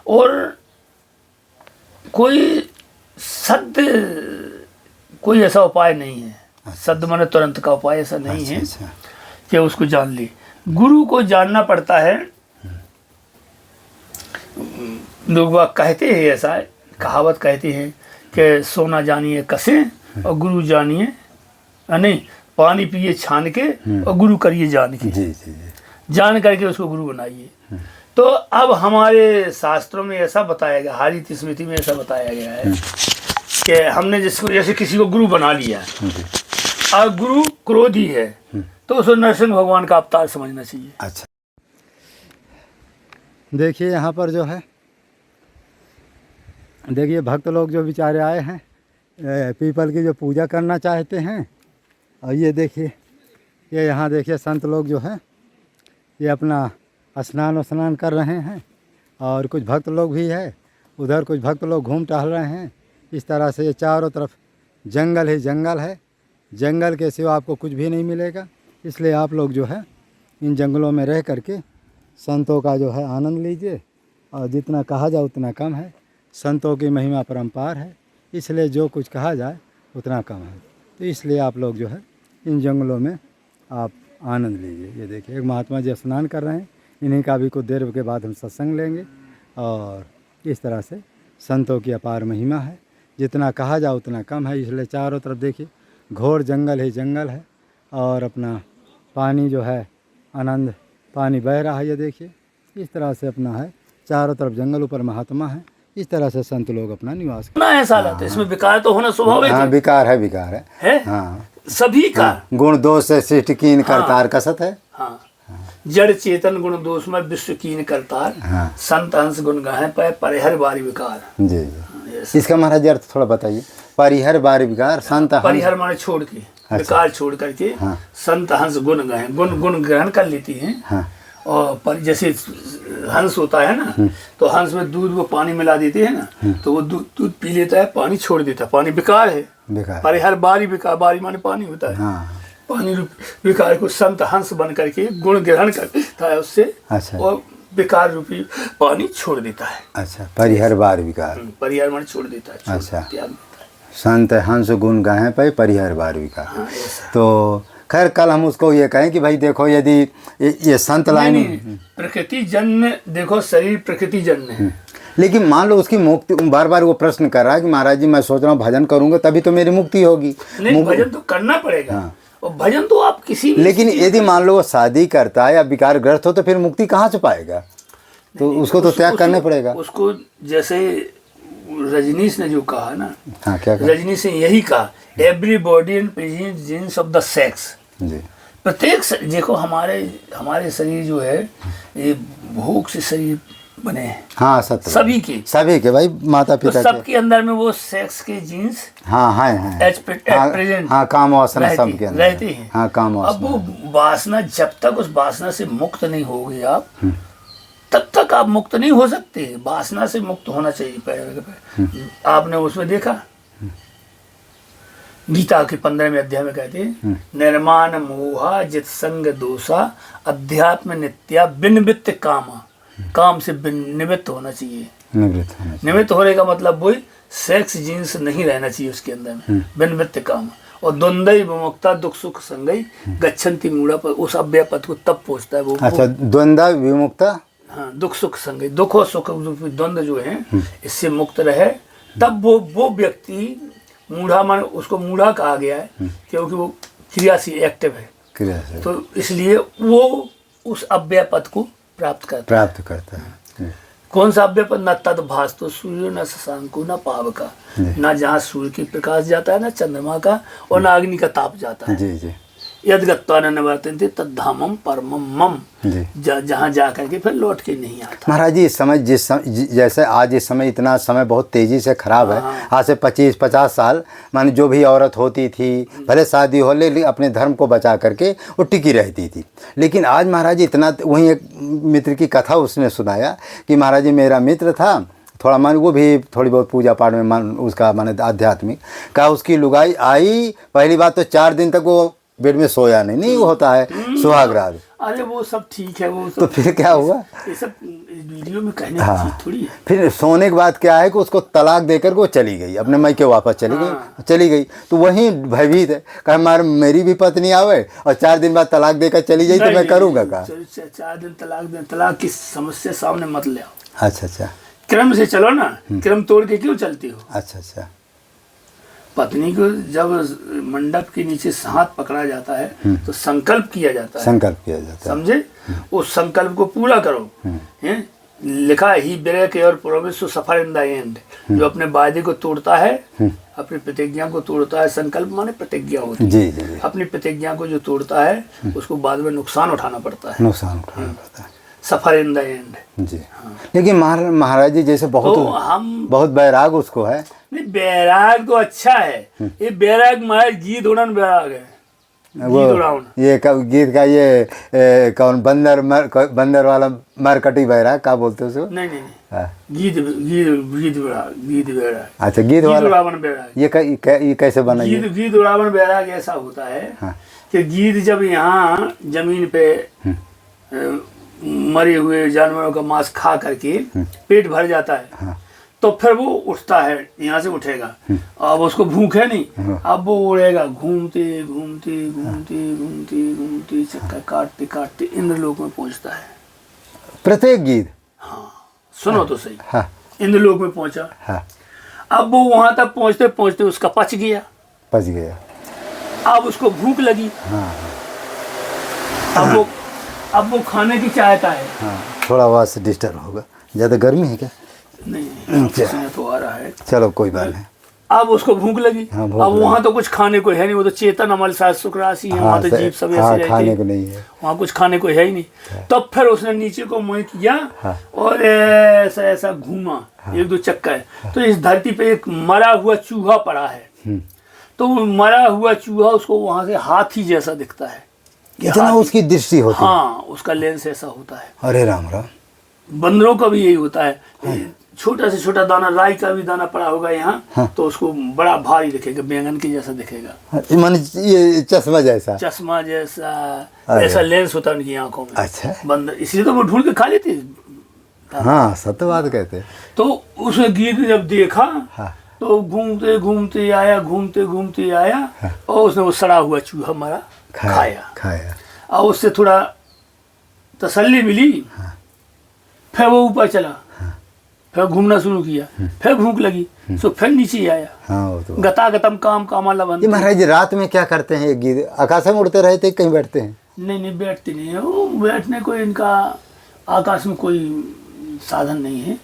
और कोई सद्य कोई ऐसा उपाय नहीं है। सद्य माने तुरंत का उपाय ऐसा नहीं है कि उसको जान ले। गुरु को जानना पड़ता है। लोग बाग कहते हैं, ऐसा कहावत कहती है कि सोना जानिए कसे और गुरु जानिए नहीं, पानी पिए छान के और गुरु करिए जान के। जान करके उसको गुरु बनाइए। तो अब हमारे शास्त्रों में ऐसा बताया गया, हरित स्मृति में ऐसा बताया गया है कि हमने जिसको जैसे किसी को गुरु बना लिया और गुरु क्रोधी है तो उसको नरसिंह भगवान का अवतार समझना चाहिए। अच्छा, देखिए यहाँ पर जो है, देखिए भक्त लोग जो बेचारे आए हैं पीपल की जो पूजा करना चाहते हैं। और ये देखिए, ये यहाँ देखिए संत लोग जो हैं ये अपना स्नान कर रहे हैं और कुछ भक्त लोग भी है उधर, कुछ भक्त लोग घूम टहल रहे हैं। इस तरह से ये चारों तरफ जंगल ही जंगल है। जंगल के सिवा आपको कुछ भी नहीं मिलेगा। इसलिए आप लोग जो है इन जंगलों में रह करके संतों का जो है आनंद लीजिए। और जितना कहा जाए उतना कम है। संतों की महिमा परम्पार है, इसलिए जो कुछ कहा जाए उतना कम है। तो इसलिए आप लोग जो है इन जंगलों में आप आनंद लीजिए। ये देखिए एक महात्मा जी स्नान कर रहे हैं। इन्हीं का भी कुछ देर के बाद हम सत्संग लेंगे। और इस तरह से संतों की अपार महिमा है, जितना कहा जाए उतना कम है। इसलिए चारों तरफ देखिए घोर जंगल ही जंगल है। और अपना पानी जो है आनंद पानी बह रहा है। ये देखिए इस तरह से अपना है, चारों तरफ जंगल, ऊपर महात्मा है। इस तरह से संत लोग अपना निवास करना है। साला इसमें विकार तो होना स्वाभाविक है। हाँ, विकार है। हाँ, सभी का गुण दोष से सृष्टि कीन करतार कसत है। हाँ, जड़ चेतन गुण दोष में विश्व कीन करतार। संत हंस गुण गाहे पे परिहर बारी विकार। जी, इसका महाराज अर्थ थोड़ा बताइए। परिहर बारी विकार, संत परिहर माने छोड़ के, विकार छोड़ करके संत हंस गुण गाहे। गुण ग्रहण कर लेती हैं। और पर जैसे हंस होता है ना, तो हंस में दूध वो पानी मिला देते हैं ना, तो वो दूध पी लेता है, पानी छोड़ देता है। पानी विकार है। परिहर बारी विकार, बारी माने पानी होता है। पानी रूपी विकार को संत हंस बन करके गुण ग्रहण करता है उससे। अच्छा। और विकार रूपी पानी छोड़ देता है। अच्छा, परिहर बार विकार, परिहर माने छोड़ देता है। अच्छा, संत हंस गुण गाहे पे परिहर बार विकार। तो खैर कल हम उसको ये कहें कि भाई देखो, यदि ये संत लाइन प्रकृति जन्य, देखो शरीर प्रकृति जन्य है। लेकिन मान लो उसकी मुक्ति, बार बार वो प्रश्न कर रहा है कि महाराज जी मैं सोच रहा हूँ भजन करूंगा तभी तो मेरी मुक्ति होगी। नहीं, भजन तो करना पड़ेगा। और भजन तो आप किसी भी, लेकिन यदि मान लो वो शादी करता है या विकार ग्रस्त हो तो फिर मुक्ति कहाँ से पाएगा? तो उसको तो त्याग करना पड़ेगा। उसको जैसे रजनीश ने जो कहा ना, हाँ, क्या कहा? रजनीश ने यही कहा, everybody and presence of the sex. प्रत्येक देखो हमारे शरीर जो है ये भोग से शरीर बने हैं। हाँ, सभी के भाई माता पिता तो सबके अंदर में वो सेक्स के जीन्स प्रेजेंट, हाँ, काम वासना सबके अंदर रहती है। हाँ, काम वासना। अब वो वासना, जब तक उस वासना से मुक्त नहीं होगी आप, तब तक आप मुक्त नहीं हो सकते। वासना से मुक्त होना चाहिए पहले। आपने उसमें देखा गीता के 15वें अध्याय में कहते हैं, निर्माण मोहा जित संग दोषा अध्यात्म नित्या विनिवृत्त कामा। काम से निवृत्त होना चाहिए। निवृत्त होने का मतलब वही सेक्स जीन्स नहीं रहना चाहिए उसके अंदर में। विनिवृत्त काम और द्वंद्वई विमुक्ता दुख सुख संगई गच्छन्ति मूढ़ा पर, उस अव्यय पद को तब पहुँचता है वो। अच्छा, द्वंद्व विमुक्ता, हाँ, दुख सुख संगई, दुख और सुख द्वंद्व जो है इससे मुक्त रहे, तब वो व्यक्ति मूढ़ा, मान उसको मूढ़ा कहा गया है क्योंकि वो क्रियाशील एक्टिव है। तो इसलिए वो उस अव्यय पद को प्राप्त करता है। कौन सा अव्यय पद? न तद भासतो सूर्य न शशांको न पावका। न जहाँ सूर्य की प्रकाश जाता है, न चंद्रमा का, और न अग्नि का ताप जाता है। जी। यद गत्वा न निवर्तन्ते तद्धामम परमम मम। जहाँ जा करके फिर लौट के नहीं आता। महाराज जी इस समय जैसे आज इस समय इतना समय बहुत तेजी से खराब है। आज से 25-50 साल माने जो भी औरत होती थी, भले शादी हो ले अपने धर्म को बचा करके वो टिकी रहती थी। लेकिन आज महाराज जी इतना, वहीं एक मित्र की कथा उसने सुनाया कि महाराज जी मेरा मित्र था, थोड़ा मान वो भी थोड़ी बहुत पूजा पाठ में मन उसका माने आध्यात्मिक का, उसकी लुगाई आई, पहली बात तो 4 दिन तक वो बेड में सोया नहीं, नहीं होता है सुहागरात। अरे वो सब ठीक है, वो सब तो फिर क्या हुआ? ये सब वीडियो में कहने की हाँ। चीज थोड़ी है। फिर सोने के बाद क्या है कि उसको तलाक देकर वो चली गई, अपने मायके वापस चली गई। तो वहीं भयभीत है, कहा मेरी भी पत्नी आवे और 4 दिन बाद तलाक देकर चली जाए तो मैं करूँगा क्या? 4 दिन तलाक की समस्या सामने मत ले आओ। अच्छा, क्रम से चलो ना, क्रम तोड़ के क्यों चलती हो? अच्छा। पत्नी को जब मंडप के नीचे हाथ पकड़ा जाता है तो संकल्प किया जाता है, संकल्प किया जाता है, समझे? उस संकल्प को पूरा करो। हैं? लिखा है he break your promise to suffer in the end. जो अपने वादे को तोड़ता है, अपनी प्रतिज्ञा को तोड़ता है, संकल्प माने प्रतिज्ञा होती है। जी। अपनी प्रतिज्ञा को जो तोड़ता है उसको बाद में नुकसान उठाना पड़ता है, नुकसान उठाना पड़ता है, सफर इन द एंड। जी। लेकिन महाराज जी जैसे बहुत बैराग उसको है। नहीं, बैराग तो अच्छा है, ये बैराग महाराज गीत उड़न बैराग है। वो ये गीत का ये कौन बंदर वाला मरकटी बैराग का बोलते हो उसको? नहीं गीत बैराग। अच्छा, गीत वाला उड़ावन बैराग। ये कैसे बना? गीत उड़ावन बैराग ऐसा होता है कि गीत जब यहाँ जमीन पे मरे हुए जानवरों का मांस खा करके पेट भर जाता है, तो फिर वो उठता है, यहाँ से उठेगा। अब उसको भूख है नहीं, अब वो उड़ेगा घूमते घूमते घूमते घूमते घूमते चक्कर काटते काटते इंद्रलोक में पहुंचता है। प्रत्येक गीत? हाँ, सुनो तो सही। इंद्रलोक में पहुंचा। अब वो वहां तक पहुंचते पहुंचते उसका पच गया। अब उसको भूख लगी। अब वो खाने की चाहता है। थोड़ा आवाज से डिस्टर्ब होगा, ज्यादा गर्मी है क्या? नहीं, तो आ रहा है। चलो कोई बात नहीं। अब उसको भूख लगी। अब वहाँ तो कुछ खाने को है नहीं, वो तो चेतन हमारे साथ सुखराशि है, वहाँ तो जीव सब ऐसे रहते हैं, खाने को नहीं है, वहाँ कुछ खाने को है ही नहीं। तब फिर उसने नीचे को मुँह किया और ऐसा घूमा 1-2 चक्कर, तो इस धरती पे एक मरा हुआ चूहा पड़ा है। तो मरा हुआ चूहा उसको वहाँ से हाथी जैसा दिखता है। इतना उसकी दृष्टि होती है? हाँ, उसका लेंस ऐसा होता है। अरे राम। बंदरों का भी यही होता है। छोटा से छोटा दाना, राई का भी दाना पड़ा होगा यहाँ, तो उसको बड़ा भारी दिखेगा, बैंगन के जैसा दिखेगा। माने ये चश्मा जैसा ऐसा लेंस होता है उनकी आंखों में। अच्छा। बंदर इसलिए तो वो ढूंढ के खा लेते। हाँ, सत्य बात कहते। तो उसने गीत जब देखा तो घूमते घूमते आया और उसने वो सड़ा हुआ चूहा मारा, खाया। और उससे थोड़ा तसल्ली मिली। फिर वो ऊपर चला, फिर घूमना शुरू किया, फिर भूख लगी, तो फिर नीचे आया। गतागतम काम कामा लबंध। ये महाराज रात में क्या करते हैं? ये गीत आकाश में उड़ते रहते, कहीं बैठते हैं? नहीं, बैठते नहीं है। वो बैठने को इनका आकाश में कोई साधन नहीं है।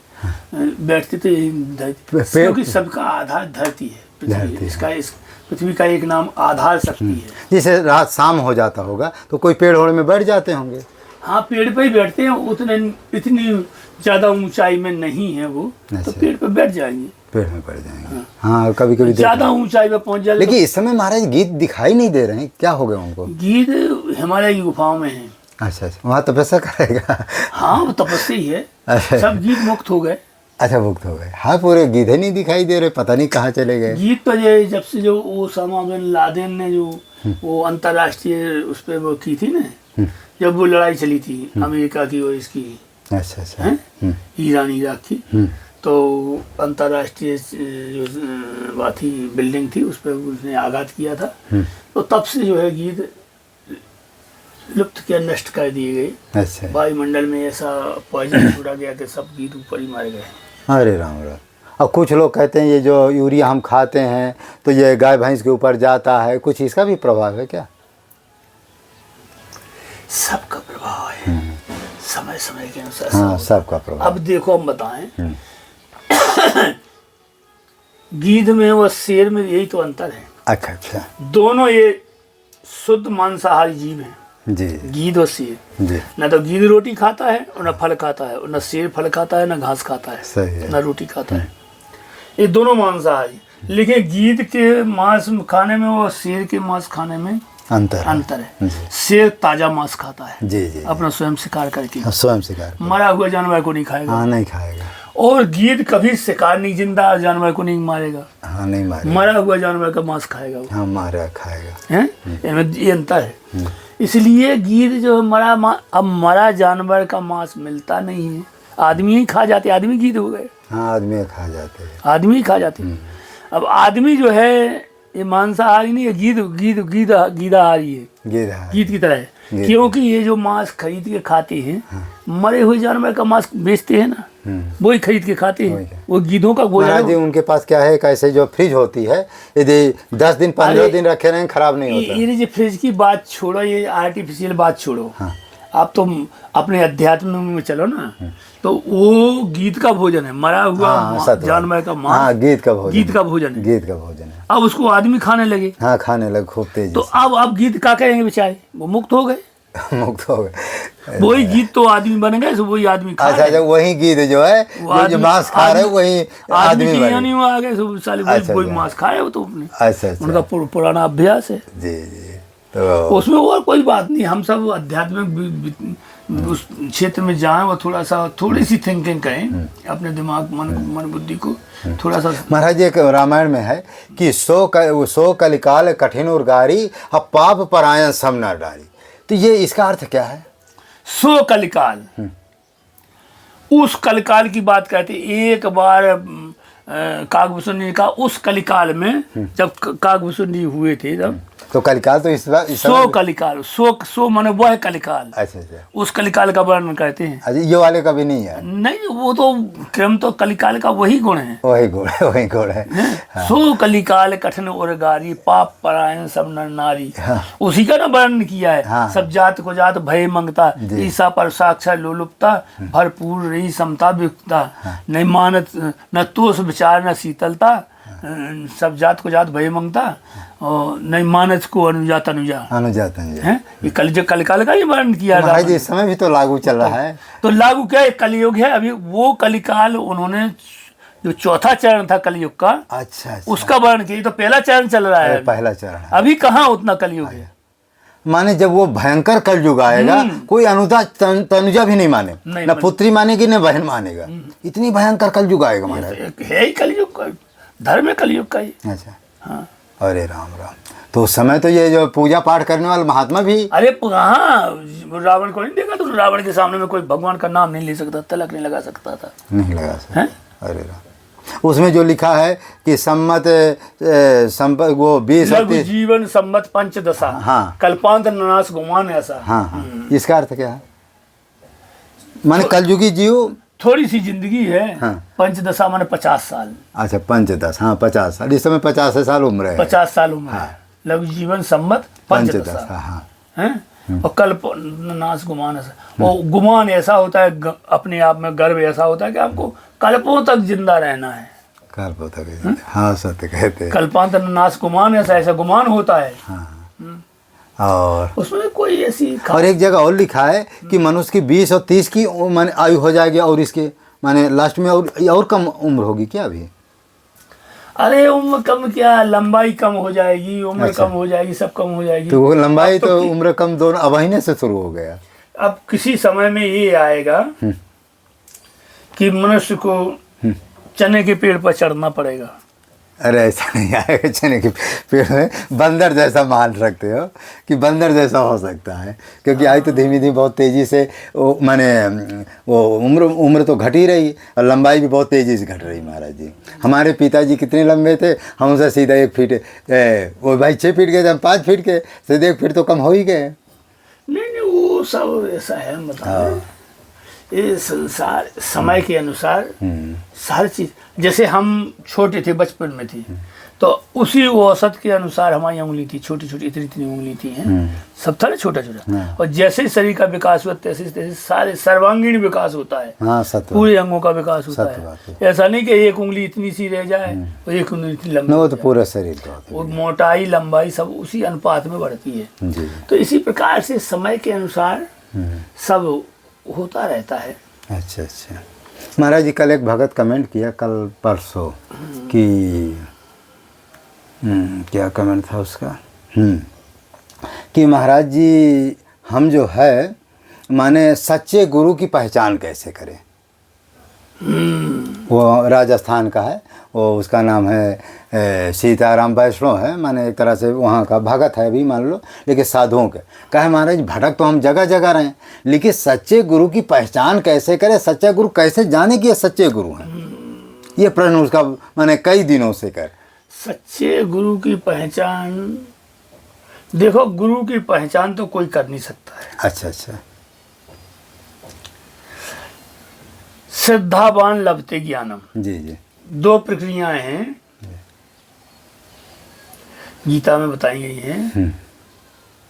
बैठते तो यही धरती, क्योंकि सबका आधार धरती है। पृथ्वी का एक नाम आधार शक्ति है। जैसे रात शाम हो जाता होगा तो कोई पेड़ ओड़ में बैठ जाते होंगे? हाँ, पेड़ पे ही बैठते हैं। इतनी ज़्यादा ऊंचाई में नहीं है वो, तो पेड़ पे बैठ जाएंगे। पेड़ में बैठ जाएंगे। हाँ, कभी ज़्यादा ऊंचाई पे पहुंच जाए। लेकिन इस समय महाराज गीत दिखाई नहीं दे रहे हैं, क्या हो गया उनको? गीत हिमालय की गुफाओं में है। अच्छा, वहाँ तपस्या करेगा? हाँ, वो तपस्या ही है। सब गीत मुक्त हो गए। अच्छा, मुक्त हो गए। हाँ, पूरे गीत ही नहीं दिखाई दे रहे, पता नहीं कहाँ चले गए। गीत तो ये जब से जो ओसामा बिन लादेन ने जो वो अंतर्राष्ट्रीय उस पर वो की थी ना, जब वो लड़ाई चली थी अमेरिका की और इसकी, अच्छा, ईरान इराक की, तो अंतर्राष्ट्रीय जो बात थी, बिल्डिंग थी, उस पर उसने आघात किया था। तो तब से जो है गीत लुप्त किया, नष्ट कर दिए गए। अच्छा। वायुमंडल में ऐसा पॉइजन छोड़ा गया कि सब गीत ऊपर ही मारे गए। अरे राम। और कुछ लोग कहते हैं ये जो यूरिया हम खाते हैं तो ये गाय भैंस के ऊपर जाता है, कुछ इसका भी प्रभाव है क्या? सबका प्रभाव है, समय समय के अनुसार। हाँ, सबका प्रभाव। अब देखो, हम बताएं गीध में और शेर में यही तो अंतर है। अच्छा। दोनों ये शुद्ध मांसाहारी जीव हैं जी। गीध और शेर जी। न तो गीध रोटी खाता है और न फल खाता है, और न शेर फल खाता है, न घास खाता है, सही है। न रोटी खाता है। ये दोनों मांसाहारी, लेकिन गीध के मांस खाने में और शेर के मांस खाने में अंतर है। शेर ताजा मांस खाता है, जी, अपना स्वयं शिकार करके। स्वयं शिकार, मरा हुआ जानवर को नहीं खाएगा। हाँ, नहीं खाएगा। और गिद्ध कभी शिकार नहीं, जिंदा जानवर को नहीं मारेगा, हाँ नहीं मारेगा, मरा हुआ जानवर का मांस खाएगा वो, हाँ मारा खाएगा। हैं? इनमें ये अंतर है। इसलिए गिद्ध जो अब मरा जानवर का मांस मिलता नहीं है, आदमी ही खा जाते, आदमी गिद्ध हो गए, हाँ आदमी खा जाते हैं। आदमी ही खा जाते हैं। अब आदमी जो है ये मांसाहारी नहीं है, गीधाहारी है, गिद्ध की तरह है, क्योंकि ये जो मांस खरीद के खाते हैं, मरे हुए जानवर का मांस बेचते हैं ना, वही खरीद के खाते हैं, वो गिद्धों का भोजन महाराज जी उनके पास क्या है, कैसे जो फ्रिज होती है, यदि 10 दिन 15 दिन रखे रहें खराब नहीं होता। ये जो फ्रिज की बात छोड़ो, ये आर्टिफिशियल बात छोड़ो, हाँ। आप तो अपने अध्यात्म में चलो ना, तो वो गिद्ध का भोजन है, मरा हुआ जानवर का मांस, हाँ गिद्ध का भोजन, गिद्ध का भोजन है, गिद्ध का भोजन है। अब उसको आदमी खाने लगे, हाँ खाने लगे खूब तेजी तो अब गिद्ध क्या करेंगे बेचारे, वो मुक्त हो गए, से। मुक्त हो गए। वही गिद्ध तो आदमी बन गए, सो वही आदमी खा अच्छा रहे। वही गिद्ध जो है, वो जो मांस खा रहे वही आदमी की बने। यानी वो आ गए, सो साले वही मांस खा रहे हो, तो अपने अच्छा उनका पुराना अभ्यास है, जी जी। तो उसमें और कोई बात नहीं। हम सब आध्यात्मिक उस क्षेत्र में जाएं और थोड़ी सी थिंकिंग करें, अपने दिमाग मन बुद्धि को थोड़ा सा। महाराज जी एक रामायण में है कि सो कलिकाल कठिन उर्गारी, अब पाप परायण सब न डारी। तो ये इसका अर्थ क्या है? सो कलिकाल, उस कलिकाल की बात कहते। एक बार काकभूषण का उस कलिकाल में जब काकभूषण हुए थे, तब तो कलिकाल तो इस सो कलिकाल, सो माने वह कलिकाल, अच्छा अच्छा, उस कलिकाल का वर्णन करते हैं। अच्छा ये वाले का भी नहीं है? नहीं, वो तो क्रम तो कलिकाल का वही गुण है, वही गुण है, वही गुण है। सो कलिकाल कठिन उर्गारी, पाप परायण सब नर नारी, उसी का ना वर्णन किया है। सब जात को जात भय मंगता, ईसा पर साक्षर लोलुपता, भरपूर रही समता वियुक्ता, नहीं मानत न तोष विचार न शीतलता, सब जात को जात भय मंगता, और नहीं मानस को अनुजात अनुजात है। ये कलिकाल का ही वर्णन किया था। महाराज जी इस समय भी तो लागू चल रहा है। तो लागू क्या है, कलयुग है अभी। वो कलिकाल उन्होंने जो चौथा चरण था कलयुग का, अच्छा, उसका वर्णन किया। तो पहला चरण चल रहा है, पहला चरण। अभी कहाँ उतना कलयुग है। माने जब वो भयंकर कलयुग आएगा, कोई अनुजा तनुजा भी नहीं माने, न पुत्री मानेगी न बहन मानेगा, इतनी भयंकर कलयुग आएगा महाराज। है ही कलयुग का धर्म है, कलयुग का ही। अच्छा हाँ, अरे राम राम। तो उस समय तो ये जो पूजा पाठ करने वाले महात्मा भी, अरे हाँ, रावण को नहीं देखा? तो रावण के सामने में कोई भगवान का नाम नहीं ले सकता, तिलक नहीं लगा सकता था, नहीं लगा सकता। अरे राम। उसमें जो लिखा है कि सम्मत वो 20 जीवन सम्मत पंचदशा, हाँ, कल्पांत नाश गुमान ऐसा। हाँ, इसका अर्थ क्या है? माने कलयुगी जीव थोड़ी सी जिंदगी है। हाँ। पंचदशा माने 50 साल। अच्छा 50, हाँ 50 साल। इस समय 50 साल उम्र है। 50 साल उम्र है। लघु जीवन सम्मत पंचदशा, हाँ। हैं? और कल्प नाश गुमान ऐसा। और गुमान ऐसा होता है, अपने आप में गर्व ऐसा होता है कि आपको कल्पों तक जिंदा रहना है। कल्पों तक, हाँ सत्य कहते हैं। कल्पांत नाश गुमान ऐसा गुमान होता है। हाँ। और उसमें कोई ऐसी और एक जगह और लिखा है कि मनुष्य की 20 और 30 की माने आयु हो जाएगी, और इसके माने लास्ट में और कम उम्र होगी क्या अभी? अरे उम्र कम क्या, लंबाई कम हो जाएगी, उम्र कम हो जाएगी, सब कम हो जाएगी। तो वो लंबाई तो उम्र कम दोनों अब ही से शुरू हो गया। अब किसी समय में ये आएगा कि मनुष्य को चने के पेड़ पर चढ़ना पड़ेगा। अरे ऐसा नहीं आएगा, चने के पेड़ में बंदर जैसा मान रखते हो कि बंदर जैसा हो सकता है, क्योंकि आई तो धीमी धीमी बहुत तेज़ी से वो माने वो उम्र तो घट ही रही, और लंबाई भी बहुत तेज़ी से घट रही। महाराज जी हमारे पिताजी कितने लंबे थे, हम उनसे सीधा 1 फीट, वो भाई 6 फीट के थे, हम 5 फीट के, सीधे 1 फीट तो कम हो ही गए। नहीं वो सब ऐसा है, मतलब ये संसार समय के अनुसार सारी चीज। जैसे हम छोटे थे, बचपन में थे, तो उसी औसत के अनुसार हमारी उंगली थी, छोटी छोटी इतनी इतनी उंगली थी, सब था ना छोटा छोटा। और जैसे शरीर का विकास हुआ तैसे तैसे सारे सर्वांगीण विकास होता है। हाँ, पूरे अंगों का विकास होता है। ऐसा नहीं कि एक उंगली इतनी सी रह जाए और एक उंगली इतनी लंबी, वो तो पूरा शरीर का, वो मोटाई लंबाई सब उसी अनुपात में बढ़ती है। तो इसी प्रकार से समय के अनुसार सब होता रहता है। अच्छा अच्छा। महाराज जी कल एक भगत कमेंट किया, कल परसों, कि क्या कमेंट था उसका, कि महाराज जी हम जो है माने सच्चे गुरु की पहचान कैसे करें? वो राजस्थान का है, वो उसका नाम है सीताराम वैष्णव है, माने एक तरह से वहाँ का भगत है अभी मान लो, लेकिन साधुओं के कहे महाराज भटक तो हम जगह जगह रहे हैं, लेकिन सच्चे गुरु की पहचान कैसे करें, सच्चा गुरु कैसे जाने कि ये सच्चे गुरु हैं, ये प्रश्न उसका मैंने कई दिनों से कर। सच्चे गुरु की पहचान, देखो गुरु की पहचान तो कोई कर नहीं सकता है। अच्छा अच्छा। श्रद्धावान लभते ज्ञानम, जी जी। दो प्रक्रियाएं हैं गीता में बताई गई हैं।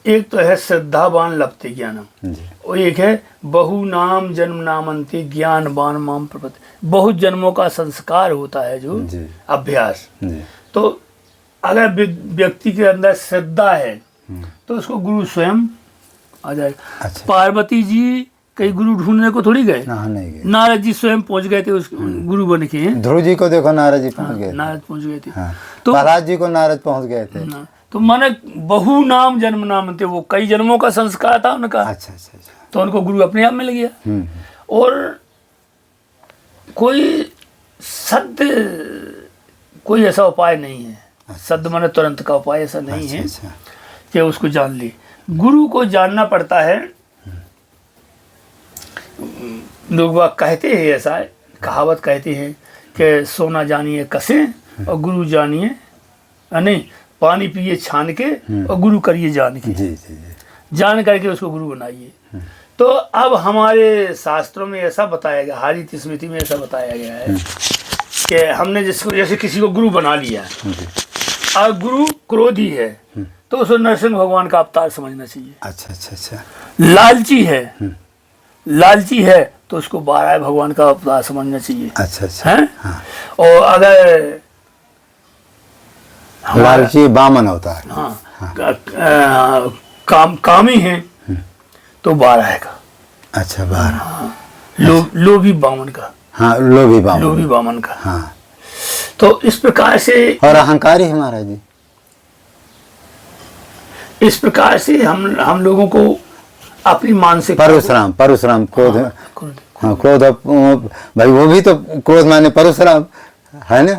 एक तो है श्रद्धावान लभते ज्ञानम, जी और एक है बहु नाम जन्म नामंते ज्ञानवान माम प्रपत्ति। बहुत जन्मों का संस्कार होता है जो जी अभ्यास। जी। तो अगर व्यक्ति के अंदर श्रद्धा है तो उसको गुरु स्वयं आ जाएगा। अच्छा। पार्वती जी कहीं गुरु ढूंढने को थोड़ी गए, ना नहीं गए, नारद जी स्वयं पहुंच गए थे उस गुरु बन के। ध्रुव जी को देखो नारद जी पहुँच गए, नारद पहुंच गए थे। हाँ तो प्रहलाद जी को नारद पहुँच गए थे। तो माने बहु नाम जन्म नाम थे, वो कई जन्मों का संस्कार था उनका, अच्छा अच्छा अच्छा। तो उनको गुरु अपने आप मिल गया। और कोई सद्य कोई ऐसा उपाय नहीं है, सद्य माने तुरंत का उपाय ऐसा नहीं है अच्छा। कि उसको जान ली। गुरु को जानना पड़ता है। लोग बाग कहते हैं, ऐसा कहावत कहते हैं कि सोना जानिए कसे और गुरु जानिए नहीं, पानी पिए छान के और गुरु करिए जान के। जी जी जी। जान करके उसको गुरु बनाइए। तो अब हमारे शास्त्रों में ऐसा बताया गया, हरित स्मृति में ऐसा बताया गया है कि हमने जिसको जैसे किसी को गुरु बना लिया और गुरु क्रोधी है तो उसको नरसिंह भगवान का अवतार समझना चाहिए। अच्छा अच्छा अच्छा। लालची है तो उसको बाराय भगवान का अवतार समझना चाहिए। अच्छा अच्छा। है हाँ। और अगर लालची बामन अवतार। हाँ, कामी है तो बाराय का। अच्छा 12। लोभी बामन का। हाँ लोभी बामन का। हाँ। तो इस प्रकार से, और अहंकारी है महाराज जी। इस प्रकार से हम लोगों को अपनी मानसिक परशुराम क्रोध। हाँ क्रोध, भाई वो भी तो क्रोध माने परशुराम है ना।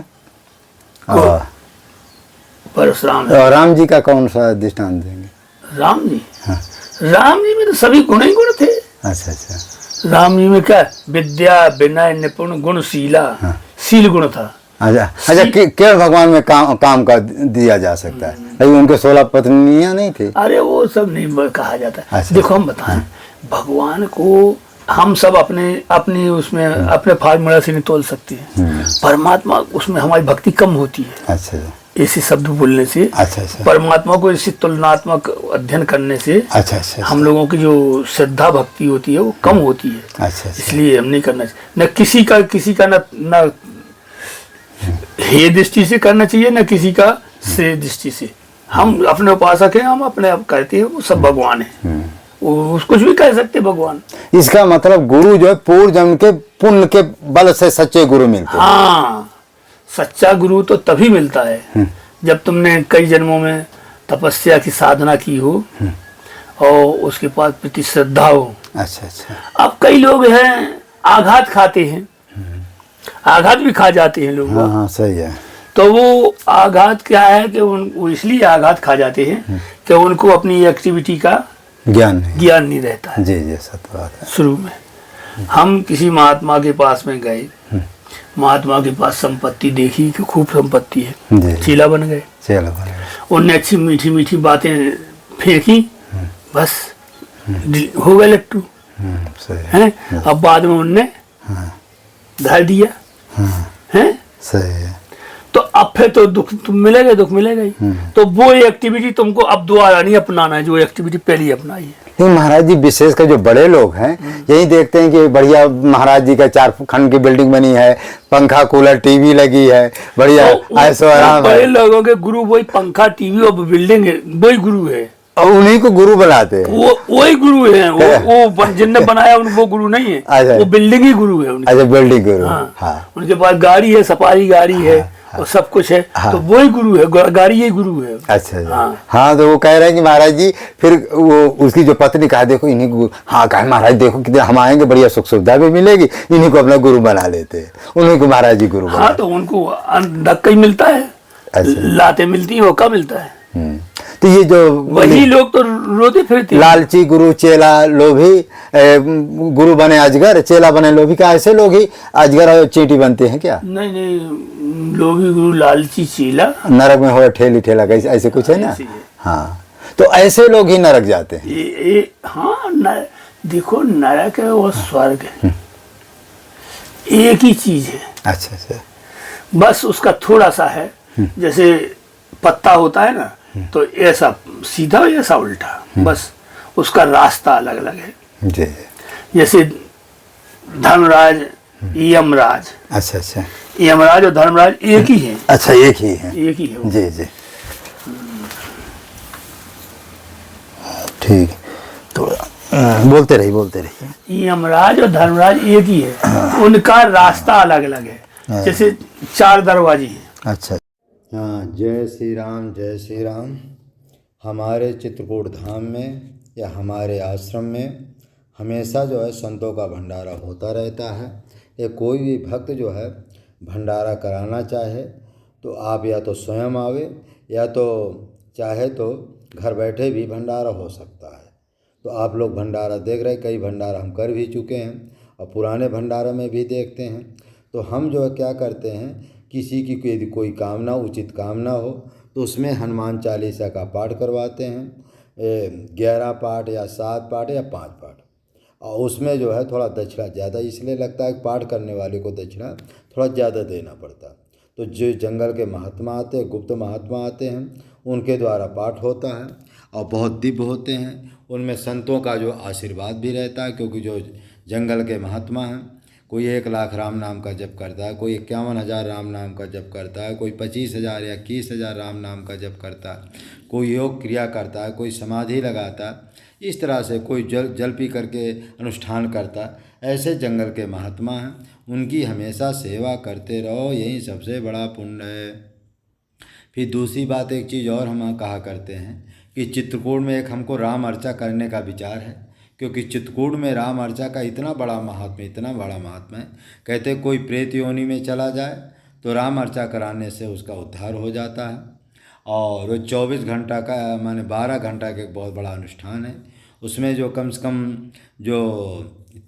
परशुराम और राम जी का कौन सा दृष्टांत देंगे? राम जी, हाँ। राम जी में तो सभी गुण ही गुण थे। अच्छा अच्छा। राम जी में क्या विद्या विनय निपुण गुणशीला, शील गुण था। अच्छा अच्छा। केवल भगवान में काम का दिया जा सकता है, लेकिन उनके 16 पत्नियां नहीं थी। अरे वो सब नहीं कहा जाता। अच्छा। देखो हम बताएं, भगवान को हम सब अपने उसमें अपने फार्मूला से नहीं तोल सकते हैं। परमात्मा उसमें हमारी भक्ति कम होती है। अच्छा ऐसे शब्द बोलने से। अच्छा अच्छा। परमात्मा को इसी तुलनात्मक अध्ययन करने से अच्छा अच्छा। हम लोगों की जो श्रद्धा भक्ति होती है वो कम होती है। अच्छा अच्छा। इसलिए हम नहीं करना चाहिए। न किसी का न हे दृष्टि से करना चाहिए, न किसी का श्रेय दृष्टि से। हम अपने उपासक हैं, हम अपने आप कहते हैं वो सब भगवान है। वो कुछ भी कह सकते भगवान। इसका मतलब गुरु जो है पूर्व जन्म के पुण्य के बल से सच्चे गुरु मिलते हैं। हाँ, सच्चा गुरु तो तभी मिलता है जब तुमने कई जन्मों में तपस्या की साधना की हो और उसके पास प्रति श्रद्धा हो। अच्छा अच्छा। अब कई लोग हैं आघात खाते हैं, आघात भी खा जाते हैं लोग। हाँ हाँ सही है। तो वो आघात क्या है कि वो इसलिए आघात खा जाते हैं कि उनको अपनी एक्टिविटी का ज्ञान नहीं रहता है। जी जी सत्य बात है। शुरू में हम किसी महात्मा के पास में गए, महात्मा के पास संपत्ति देखी कि खूब संपत्ति है, जी। चीला बन गए। चलो बनेगा। उनने अच्छी मीठी मीठी बातें फेंकी, बस हो गए लट्टू। सही है। हैं अब बाद में उनने धर दिया। हैं सही है। तो अब फिर तो दुख मिलेगा ही। तो वो एक्टिविटी तुमको अब दोबारा नहीं अपनाना है जो एक्टिविटी पहले अपनाई है। लेकिन महाराज जी विशेषकर जो बड़े लोग हैं यही देखते हैं कि बढ़िया महाराज जी का 4 खंड की बिल्डिंग बनी है, पंखा कूलर टीवी लगी है, बढ़िया ऐशो आराम है। बड़े लोगों के गुरु वही पंखा टीवी और बिल्डिंग है, वही गुरु है। और उन्हीं को गुरु बनाते हैं। वो वही गुरु है। वो जिनने बनाया वो गुरु नहीं है। अच्छा। वो बिल्डिंग ही गुरु है उनकी। अच्छा बिल्डिंग गुरु। हाँ। हाँ। उनके पास गाड़ी है, सफारी गाड़ी है, और सब कुछ है, तो वही गुरु है, गाड़ी यही गुरु है। अच्छा जी। हाँ तो वो कह रहे हैं कि महाराज जी फिर वो उसकी जो पत्नी कहा देखो इन्हीं को, हाँ कहा महाराज देखो कि हम आएंगे बढ़िया सुख सुविधा भी मिलेगी, इन्हीं को अपना गुरु बना लेते हैं, उन्हीं को महाराज जी गुरु बना। हाँ तो उनको धक्का ही मिलता है, लाते मिलती है, मौका मिलता है। तो ये जो वही लोग तो रोते फिरते हैं। लालची गुरु चेला लोभी, गुरु बने अजगर चेला बने लोभी, क्या ऐसे लोग ही अजगर और चींटी बनते हैं क्या? नहीं नहीं, लोभी गुरु लालची चेला नरक में हो ठेली ठेला कैसे ऐसे कुछ है ना। हाँ तो ऐसे लोग ही नरक जाते हैं। हाँ देखो नरक है और स्वर्ग है एक ही चीज है। अच्छा अच्छा। बस उसका थोड़ा सा है, जैसे पत्ता होता है ना, तो ऐसा सीधा ऐसा उल्टा, बस उसका रास्ता अलग अलग है जी। जैसे धर्मराज यमराज। अच्छा अच्छा। यमराज और धर्मराज एक ही है। अच्छा एक ही है। एक ही है वो। जी जी ठीक। तो बोलते रहिए। यमराज और धर्मराज एक ही है, उनका रास्ता अलग अलग है, जैसे 4 दरवाजे हैं। अच्छा। हाँ जय श्री राम जय श्री राम। हमारे चित्रकूट धाम में या हमारे आश्रम में हमेशा जो है संतों का भंडारा होता रहता है। या कोई भी भक्त जो है भंडारा कराना चाहे तो आप या तो स्वयं आवे या तो चाहे तो घर बैठे भी भंडारा हो सकता है। तो आप लोग भंडारा देख रहे, कई भंडारा हम कर भी चुके हैं और पुराने भंडारा में भी देखते हैं। तो हम जो है क्या करते हैं, किसी की यदि कोई कामना उचित कामना हो तो उसमें हनुमान चालीसा का पाठ करवाते हैं, 11 पाठ या 7 पाठ या 5 पाठ। और उसमें जो है थोड़ा दक्षिणा ज़्यादा इसलिए लगता है, पाठ करने वाले को दक्षिणा थोड़ा ज़्यादा देना पड़ता है। तो जो जंगल के महात्मा आते हैं, गुप्त महात्मा आते हैं, उनके द्वारा पाठ होता है और बहुत दिव्य होते हैं। उनमें संतों का जो आशीर्वाद भी रहता है, क्योंकि जो जंगल के महात्मा हैं, कोई 1 लाख राम नाम का जप करता है, कोई 51,000 राम नाम का जप करता है, कोई 25,000 या 21,000 राम नाम का जप करता है, कोई योग क्रिया करता है, कोई समाधि लगाता है, इस तरह से कोई जल पी करके अनुष्ठान करता है। ऐसे जंगल के महात्मा हैं, उनकी हमेशा सेवा करते रहो, यही सबसे बड़ा पुण्य है। फिर दूसरी बात एक चीज़ और हम कहा करते हैं कि चित्रकूट में एक हमको राम अर्चा करने का विचार है, क्योंकि चित्रकूट में राम अर्चा का इतना बड़ा महात्म्य, इतना बड़ा महात्म्य है। कहते कोई प्रेत योनि में चला जाए तो राम अर्चा कराने से उसका उद्धार हो जाता है। और वो 24 घंटा का माने 12 घंटा का एक बहुत बड़ा अनुष्ठान है। उसमें जो कम से कम जो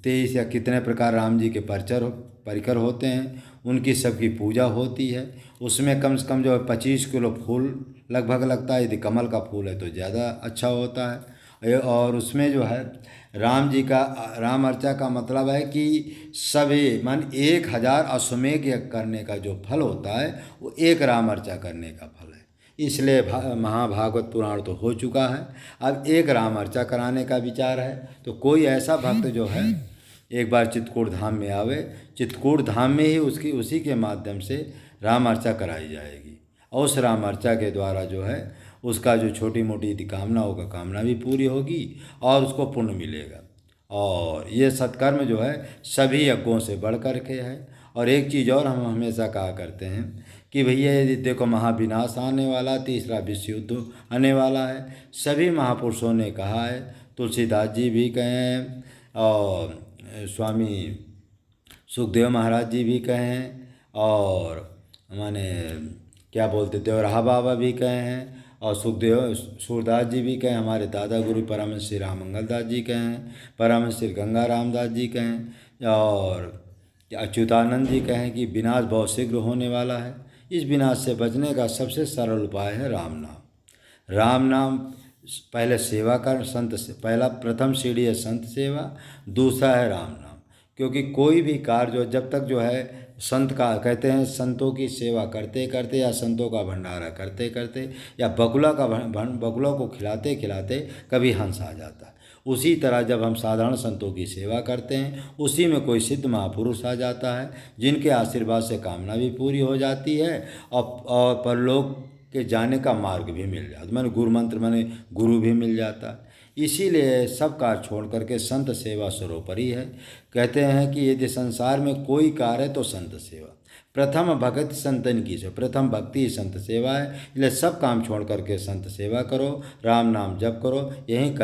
23 या कितने प्रकार राम जी के परिकर होते हैं, उनकी सबकी पूजा होती है। उसमें कम से कम जो 25 किलो फूल लगभग लगता है, यदि कमल का फूल है तो ज़्यादा अच्छा होता है। और उसमें जो है राम जी का राम अर्चा का मतलब है कि सभी मान 1000 अश्वमेध यज्ञ करने का जो फल होता है वो एक राम अर्चा करने का फल है। इसलिए महाभागवत पुराण तो हो चुका है, अब एक राम अर्चा कराने का विचार है। तो कोई ऐसा भक्त जो है एक बार चित्रकूट धाम में आवे, चित्रकूट धाम में ही उसी के माध्यम से राम अर्चा कराई जाएगी। और उस राम अर्चा के द्वारा जो है उसका जो छोटी मोटी यदि कामना होगा, कामना भी पूरी होगी और उसको पुण्य मिलेगा। और ये सत्कर्म जो है सभी यज्ञों से बढ़ कर के है। और एक चीज़ और हम हमेशा कहा करते हैं कि भैया यदि देखो महाविनाश आने वाला, तीसरा विश्व युद्ध आने वाला है, सभी महापुरुषों ने कहा है। तुलसीदास जी भी कहे हैं और स्वामी सुखदेव महाराज जी भी कहे हैं और माने क्या बोलते देवराहा बाबा भी कहे हैं और सुखदेव सूरदास जी भी कहें, हमारे दादा गुरु परमहंस श्री राममंगल दास जी कहें, परमहंस श्री गंगा रामदास जी कहें और अच्युतानंद जी कहें कि विनाश बहुत शीघ्र होने वाला है। इस विनाश से बचने का सबसे सरल उपाय है राम नाम। राम नाम पहले सेवा कर, संत से पहला प्रथम सीढ़ी है संत सेवा, दूसरा है राम नाम। क्योंकि कोई भी कार्य जो जब तक जो है संत का कहते हैं, संतों की सेवा करते करते या संतों का भंडारा करते करते या बगुला को खिलाते खिलाते कभी हंस आ जाता है। उसी तरह जब हम साधारण संतों की सेवा करते हैं, उसी में कोई सिद्ध महापुरुष आ जाता है, जिनके आशीर्वाद से कामना भी पूरी हो जाती है और परलोक के जाने का मार्ग भी मिल जाता है। मैंने गुरु मंत्र मैंने गुरु भी मिल जाता है। इसीलिए सब कार्य छोड़ करके संत सेवा सर्वोपरि है। कहते हैं कि यदि संसार में कोई कार्य है तो संत सेवा। प्रथम भगत संतन की से, प्रथम भक्ति ही संत सेवा है। इसलिए सब काम छोड़ करके संत सेवा करो, राम नाम जप करो, यही कर